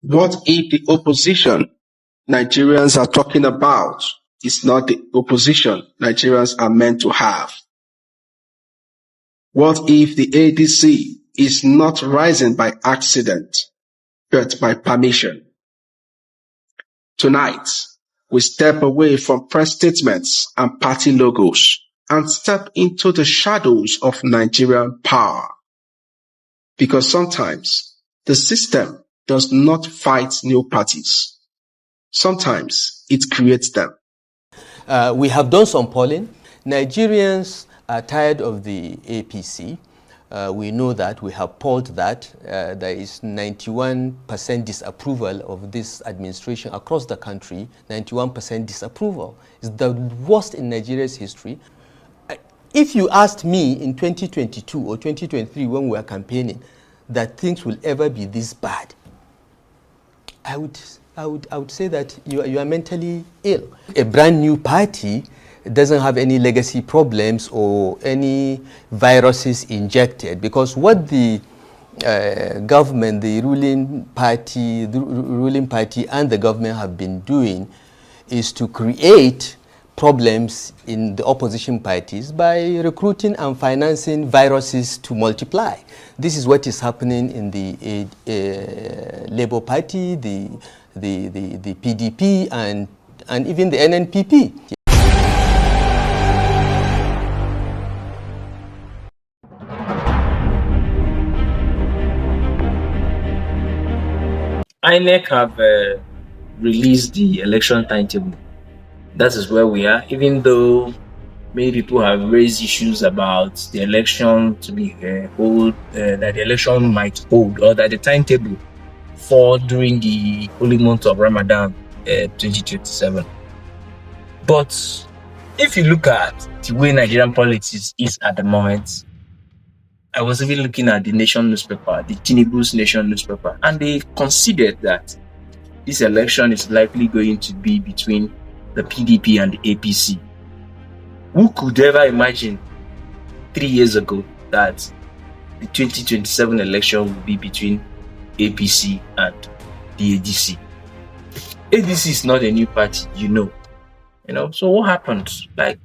What if the opposition Nigerians are talking about is not the opposition Nigerians are meant to have? What if the ADC is not rising by accident, but by permission? Tonight, we step away from press statements and party logos and step into the shadows of Nigerian power. Because sometimes the system does not fight new parties. Sometimes it creates them. We have done some polling. Nigerians are tired of the APC. We know that. We have polled that. There is 91% disapproval of this administration across the country. 91% disapproval. It's the worst in Nigeria's history. If you asked me in 2022 or 2023 when we were campaigning that things will ever be this bad, I would say that you are mentally ill. A brand new party doesn't have any legacy problems or any viruses injected, because what the government, the ruling party and the government have been doing is to create problems in the opposition parties by recruiting and financing viruses to multiply. This is what is happening in the Labour Party, the PDP, and even the NNPP. INEC have released the election timetable. That is where we are, even though many people have raised issues about the election to be that the election might hold, or that the timetable fall during the holy month of Ramadan 2027. But if you look at the way Nigerian politics is at the moment, I was even looking at the Nation newspaper, the Tinubu's Nation newspaper, and they considered that this election is likely going to be between the PDP and the APC. Who could ever imagine 3 years ago that the 2027 election would be between APC and the ADC? ADC is not a new party, you know. So what happened? Like,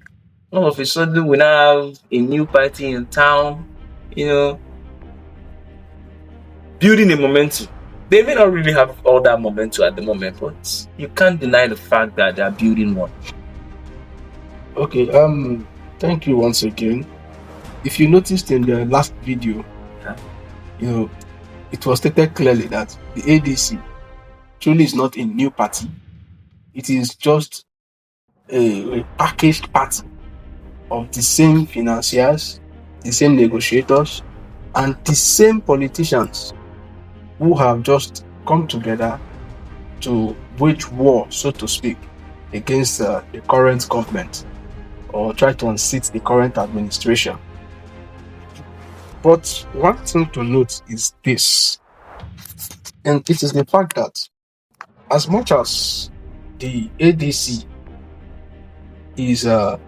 all of a sudden we now have a new party in town, building a momentum. They may not really have all that momentum at the moment, but you can't deny the fact that they are building one. Okay, thank you once again. If you noticed in the last video, it was stated clearly that the ADC truly is not a new party. It is just a packaged party of the same financiers, the same negotiators, and the same politicians who have just come together to wage war, so to speak, against the current government, or try to unseat the current administration. But one thing to note is this, and it is the fact that as much as the ADC is a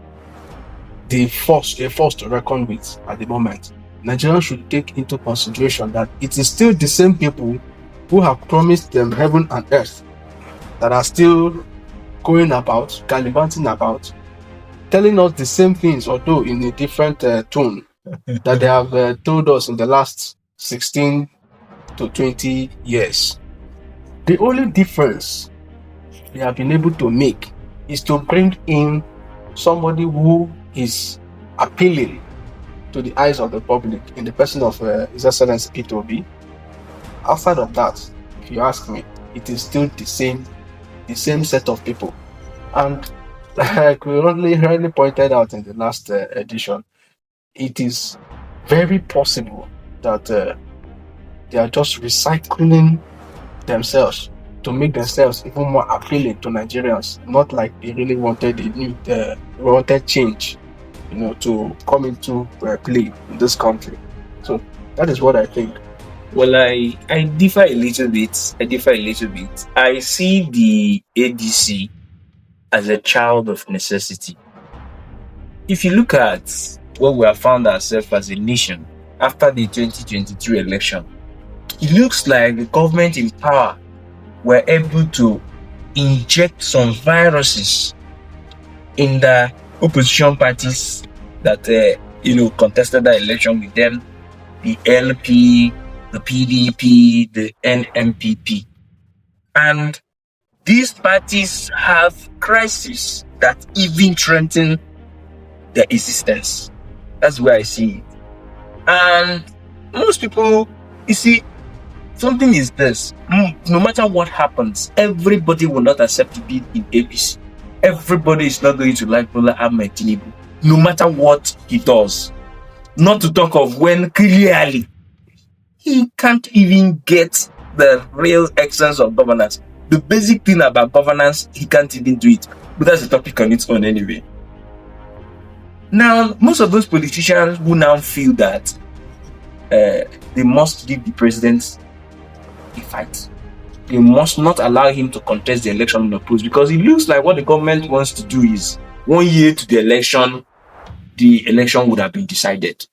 force to reckon with at the moment, Nigerians should take into consideration that it is still the same people who have promised them heaven and earth that are still going about, gallivanting about, telling us the same things, although in a different tone, that they have told us in the last 16 to 20 years. The only difference they have been able to make is to bring in somebody who is appealing to the eyes of the public in the person of His Excellency Peter Obi. Outside of that, if you ask me, it is still the same set of people. And like we really pointed out in the last edition, it is very possible that they are just recycling themselves to make themselves even more appealing to Nigerians. Not like they really wanted a new, wanted change, to come into play in this country. So that is what I think. Well, I differ a little bit. I see the ADC as a child of necessity. If you look at where we have found ourselves as a nation after the 2023 election, it looks like the government in power were able to inject some viruses in the opposition parties that contested the election with them, the LP, the PDP, the NMPP. And these parties have crises that even threaten their existence. That's where I see it. And most people, you see, something is this. No matter what happens, everybody will not accept to be in APC. Everybody is not going to like Bola Ahmed Tinubu, no matter what he does. Not to talk of when clearly he can't even get the real essence of governance. The basic thing about governance, he can't even do it. But that's a topic on its own anyway. Now, most of those politicians who now feel that they must give the president a fight. They must not allow him to contest the election in the post, because it looks like what the government wants to do is 1 year to the election would have been decided.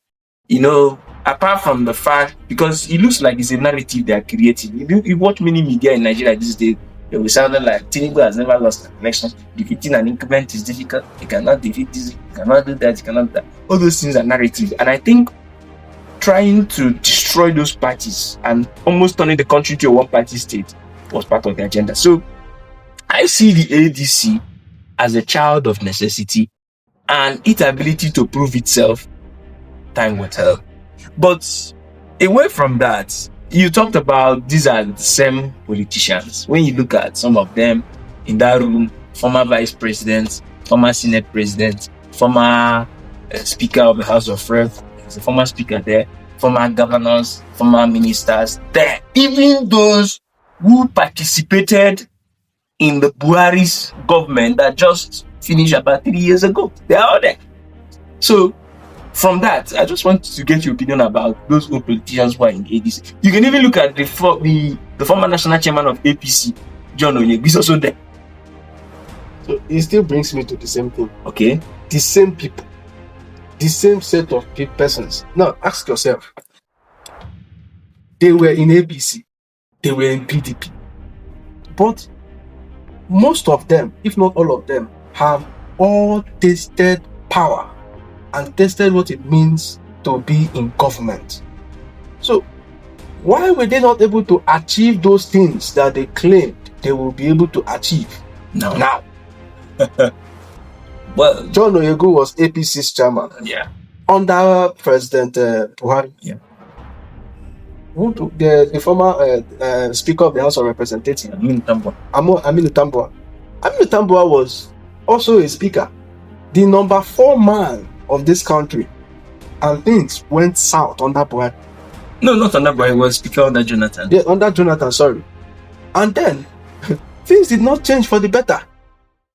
Apart from the fact, because it looks like it's a narrative they are creating. If you watch many media in Nigeria these days, they will sound like Tinubu has never lost an election. Defeating an incumbent is difficult. He cannot defeat this. He cannot do that. He cannot do that. All those things are narrative. And I think trying to destroy those parties and almost turning the country to a one-party state was part of the agenda. So I see the ADC as a child of necessity, and its ability to prove itself, time will tell. But away from that, you talked about these are the same politicians. When you look at some of them in that room, former vice presidents, former senate presidents, former speaker of the House of Reps, there's a former speaker there, former governors, former ministers there, even those who participated in the Buhari's government that just finished about 3 years ago. They are all there. So from that, I just want to get your opinion about those old politicians who are in ADC. You can even look at the former national chairman of APC, John Onyegbu, is also there. So it still brings me to the same thing. Okay. The same people, the same set of persons. Now ask yourself, they were in APC, they were in PDP, but most of them, if not all of them, have all tasted power and tasted what it means to be in government. So why were they not able to achieve those things that they claimed they will be able to achieve now? Well, John Onyegbu was APC's chairman. Yeah. Under President Buhari. Yeah. The former Speaker of the House of Representatives, Aminu Tambuwal. Aminu Tambuwal was also a speaker, the number 4 man of this country, and things went south under Buhari. No, not under Buhari. He was speaker under Jonathan. Yeah, under Jonathan, sorry. And then things did not change for the better.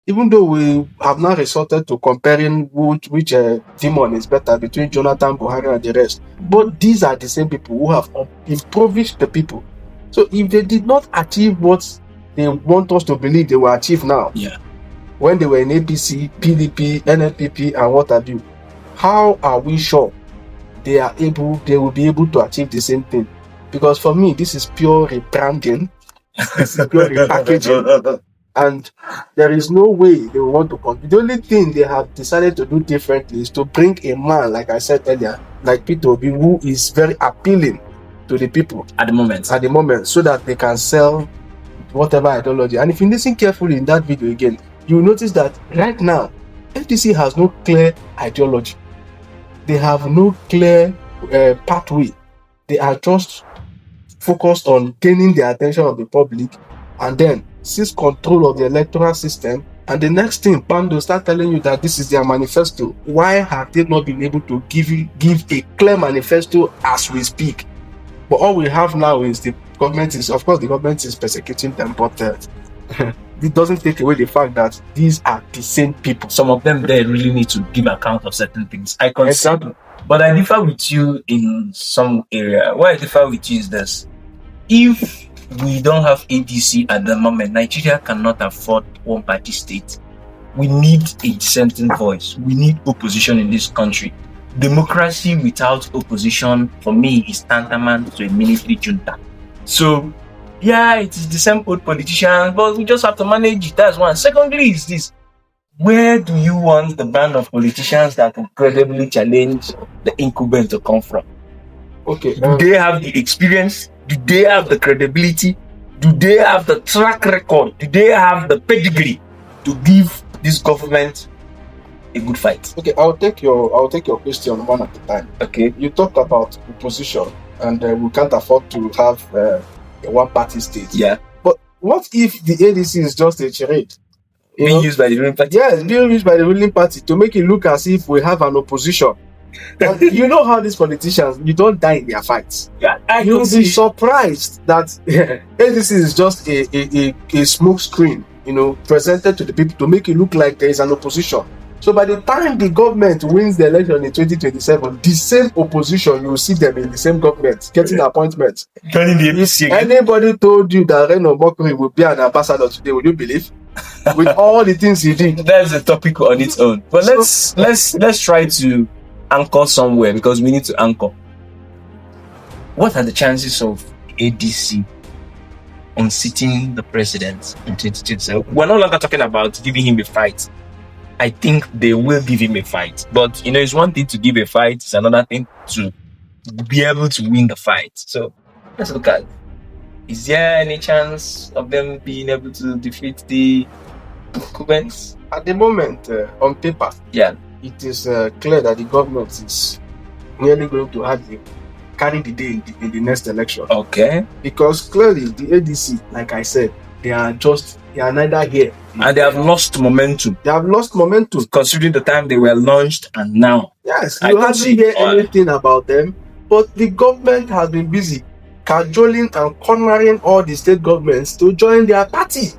Even though we have now resorted to comparing which demon is better between Jonathan, Buhari, and the rest. But these are the same people who have impoverished the people. So if they did not achieve what they want us to believe they will achieve now, when they were in APC, PDP, NNPP, and what have you, how are we sure they will be able to achieve the same thing? Because for me, this is pure rebranding, this is pure repackaging. And there is no way they will want to compete. The only thing they have decided to do differently is to bring a man, like I said earlier, like Peter Obi, who is very appealing to the people at the moment, so that they can sell whatever ideology. And if you listen carefully in that video again, you will notice that right now, FDC has no clear ideology. They have no clear pathway. They are just focused on gaining the attention of the public and then seize control of the electoral system, and the next thing, bam, they'll start telling you that this is their manifesto. Why have they not been able to give a clear manifesto as we speak? But all we have now is the government is persecuting them, but it doesn't take away the fact that these are the same people. Some of them, they really need to give account of certain things. I concede, exactly. But I differ with you in some area. Why I differ with you is this: if we don't have ADC at the moment, Nigeria cannot afford one-party state. We need a dissenting voice. We need opposition in this country. Democracy without opposition, for me, is tantamount to a military junta. So yeah, it is the same old politicians, but we just have to manage it. That's one. Secondly, is this: where do you want the band of politicians that can credibly challenge the incumbent to come from? Okay. Do they have the experience? Do they have the credibility? Do they have the track record? Do they have the pedigree to give this government a good fight? Okay, I'll take your question one at a time. Okay. You talked about opposition, and we can't afford to have a one-party state. Yeah. But what if the ADC is just a charade? Being used by the ruling party? Yes, being used by the ruling party to make it look as if we have an opposition. And you know how these politicians, you don't die in their fights. Yeah, You'll be surprised that ADC is just a smoke screen, presented to the people to make it look like there is an opposition. So by the time the government wins the election in 2027, the same opposition, you will see them in the same government getting appointments. If anybody told you that Reno Mokri will be an ambassador today, would you believe? With all the things he did. That's a topic on its own. But let's try to anchor somewhere, because we need to anchor. What are the chances of ADC unseating the president in 2027? We're no longer talking about giving him a fight. I think they will give him a fight. But it's one thing to give a fight, it's another thing to be able to win the fight. So let's look at it. Is there any chance of them being able to defeat the incumbents? At the moment, on paper, yeah, it is clear that the government is nearly going to have carry the day in the next election. Okay. Because clearly the ADC, like I said, they are neither here. And they have lost momentum. They have lost momentum. Considering the time they were launched and now. Yes, you hardly hear anything about them. But the government has been busy cajoling and cornering all the state governments to join their party.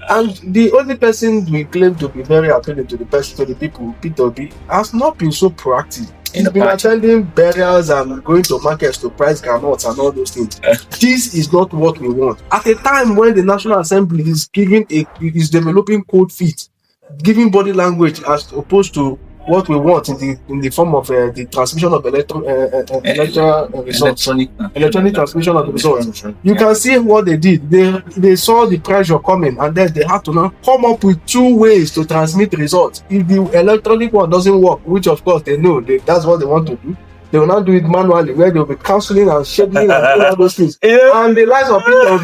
And the only person we claim to be very appealing to the people, Peter B, has not been so proactive. He's been attending burials and going to markets to price granules and all those things. This is not what we want. At a time when the National Assembly is developing cold feet, giving body language as opposed to what we want in the form of the transmission of electronic transmission of the results. You can see what they did. They saw the pressure coming, and then they have to now come up with 2 ways to transmit results. If the electronic one doesn't work, which of course they know that's what they want to do, they will now do it manually, where they will be counseling and scheduling and all those things. Yeah. And the lives of people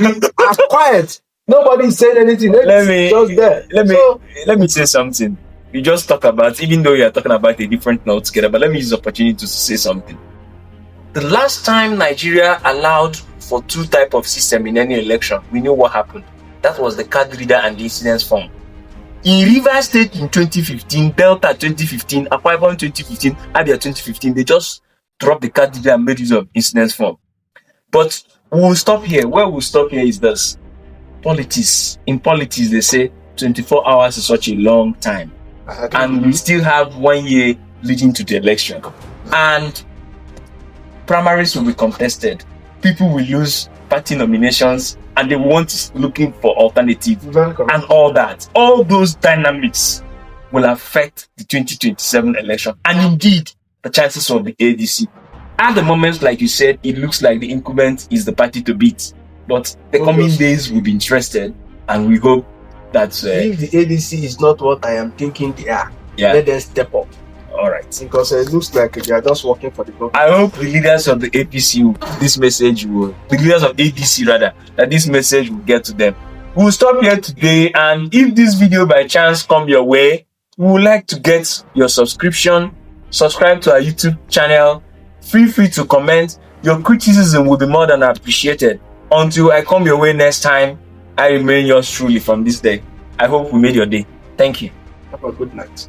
are quiet. Nobody is saying anything. Let me say something. You just talk about, even though you are talking about a different note together, but let me use the opportunity to say something. The last time Nigeria allowed for 2 types of system in any election, we knew what happened. That was the card reader and the incidence form. In Rivers State in 2015, Delta 2015, Akwa Ibom 2015, Abia 2015, they just dropped the card reader and made use of incidence form. But we'll stop here. Where we'll stop here is this. Politics. In politics, they say 24 hours is such a long time. And we still have 1 year leading to the election. And primaries will be contested. People will lose party nominations and they want looking for alternatives and all that. All those dynamics will affect the 2027 election. And indeed, the chances of the ADC. At the moment, like you said, it looks like the incumbent is the party to beat. But the coming days will be interested, and we hope that if the ADC is not what I am thinking they are, let them step up. All right. Because it looks like they are just working for the government. I hope the leaders of the APC, the leaders of ADC rather, that this message will get to them. We'll stop here today, and if this video by chance come your way, we would like to get your subscription, subscribe to our YouTube channel, feel free to comment. Your criticism will be more than appreciated. Until I come your way next time, I remain yours truly from this day. I hope we made your day. Thank you. Have a good night.